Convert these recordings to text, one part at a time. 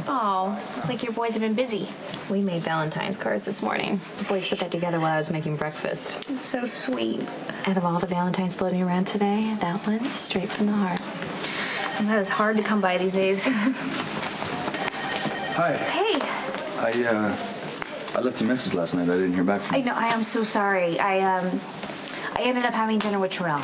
Oh, looks like your boys have been busy. We made Valentine's cards this morning. The boys put that together while I was making breakfast. It's so sweet. Out of all the Valentines floating around today, that one is straight from the heart. And that is hard to come by these days. Hi. Hey. I left a message last night. I didn't hear back from you. I know, I am so sorry. I ended up having dinner with Terrell.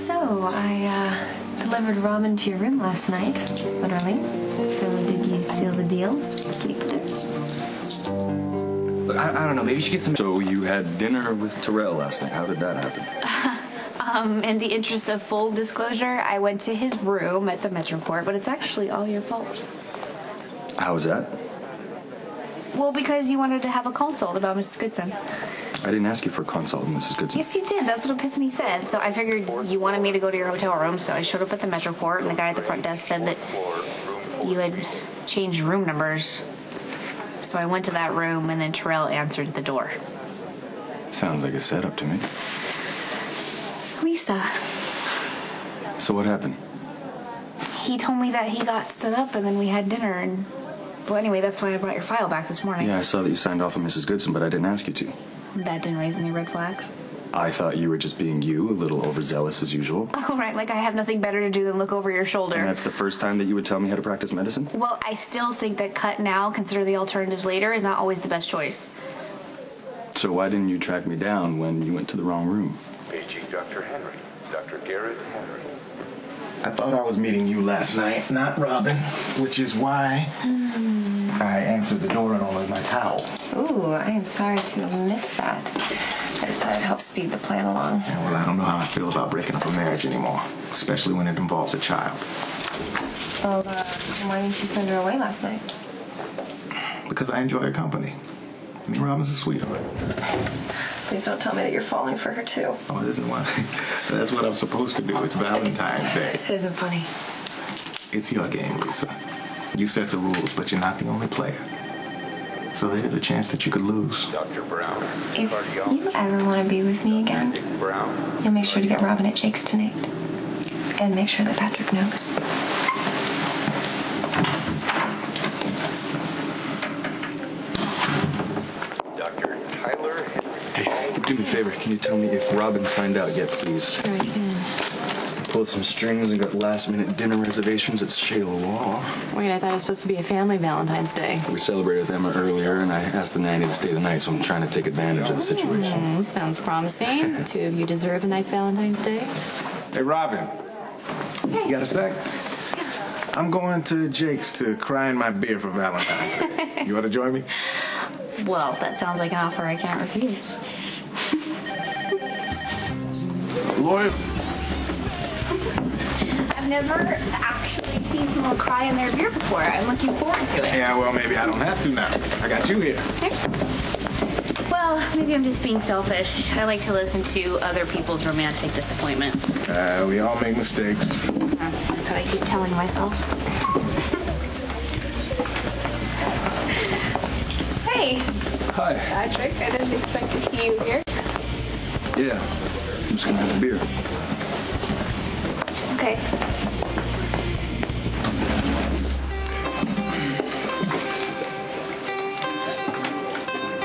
So, I delivered ramen to your room last night, literally. So, did you seal the deal? Sleep with her? Look, I don't know. Maybe you should get some... So you had dinner with Terrell last night. How did that happen? In the interest of full disclosure, I went to his room at the Metroport, but it's actually all your fault. How was that? Well, because you wanted to have a consult about Mrs. Goodson. I didn't ask you for a consult, Mrs. Goodson. Yes, you did. That's what Epiphany said. So I figured you wanted me to go to your hotel room, so I showed up at the Metroport, and the guy at the front desk said that you had changed room numbers. So I went to that room, and then Terrell answered the door. Sounds like a setup to me. Lisa. So what happened? He told me that he got stood up, and then we had dinner, and... Well, anyway, that's why I brought your file back this morning. Yeah, I saw that you signed off on Mrs. Goodson, but I didn't ask you to. That didn't raise any red flags? I thought you were just being you, a little overzealous as usual. Oh, right, like I have nothing better to do than look over your shoulder. And that's the first time that you would tell me how to practice medicine? Well, I still think that cut now, consider the alternatives later, is not always the best choice. So why didn't you track me down when you went to the wrong room? Paging Dr. Henry. Dr. Garrett Henry. I thought I was meeting you last night, not Robin, which is why I answered the door and only my towel. Ooh, I am sorry to have missed that. I just thought it'd help speed the plan along. Yeah, well, I don't know how I feel about breaking up a marriage anymore, especially when it involves a child. Well, why didn't you send her away last night? Because I enjoy her company. I mean, Robin's a sweetheart. Please don't tell me that you're falling for her, too. Oh, it isn't why. That's what I'm supposed to do. It's Valentine's Day. It isn't funny. It's your game, Lisa. You set the rules, but you're not the only player. So there's a chance that you could lose. Dr. Brown. If you ever want to be with me again, Dick Brown. you'll make sure to get Robin at Jake's tonight. And make sure that Patrick knows. Dr. Tyler Henry. Hey, do me a favor. Can you tell me if Robin signed out yet, please? Right in. Pulled some strings and got last-minute dinner reservations at Shayla Law. Wait, I thought it was supposed to be a family Valentine's Day. We celebrated with Emma earlier, and I asked the nanny to stay the night, so I'm trying to take advantage of the situation. Sounds promising. The two of you deserve a nice Valentine's Day. Hey, Robin. You got a sec? I'm going to Jake's to cry in my beer for Valentine's Day. You want to join me? Well, that sounds like an offer I can't refuse. Loyal. I've never actually seen someone cry in their beer before. I'm looking forward to it. Yeah, well, maybe I don't have to now. I got you here. Well, maybe I'm just being selfish. I like to listen to other people's romantic disappointments. We all make mistakes. That's what I keep telling myself. Hey, Hi. Patrick. I didn't expect to see you here. Yeah. I'm just gonna have a beer. Okay.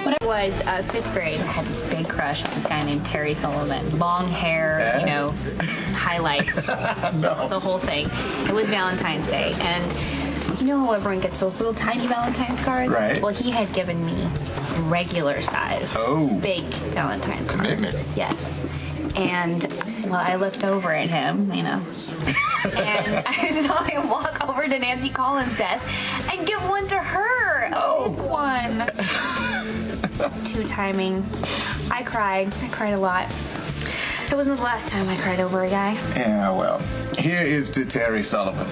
When I was fifth grade, I had this big crush on this guy named Terry Sullivan. Long hair, you know, highlights, the whole thing. It was Valentine's Day, and you know how everyone gets those little tiny Valentine's cards? Right. Well, he had given me regular size, big Valentine's cards. Commitment. Yes. And, well, I looked over at him, you know, and I saw him walk over to Nancy Collins' desk and give one to her. A big one. Two timing. I cried a lot. It wasn't the last time I cried over a guy. Yeah, well, here is to Terry Sullivan.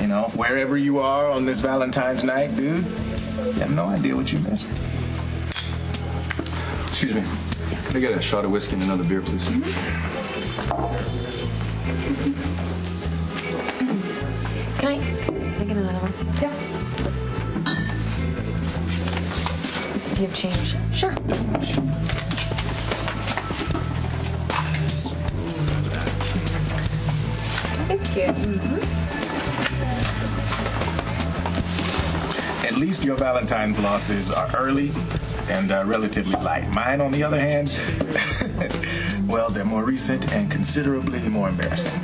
You know, wherever you are on this Valentine's night, dude, you have no idea what you missed. Excuse me. Can I get a shot of whiskey and another beer, please? Can I get another one? Yeah. Do you have change? Sure. Thank you. At least your Valentine's losses are early and relatively light. Mine, on the other hand, well, they're more recent and considerably more embarrassing.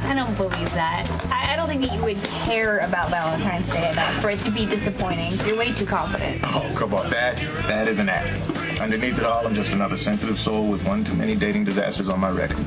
I don't believe that. I don't think that you would care about Valentine's Day enough for it to be disappointing. You're way too confident. Oh, come on. That is an act. Underneath it all, I'm just another sensitive soul with one too many dating disasters on my record.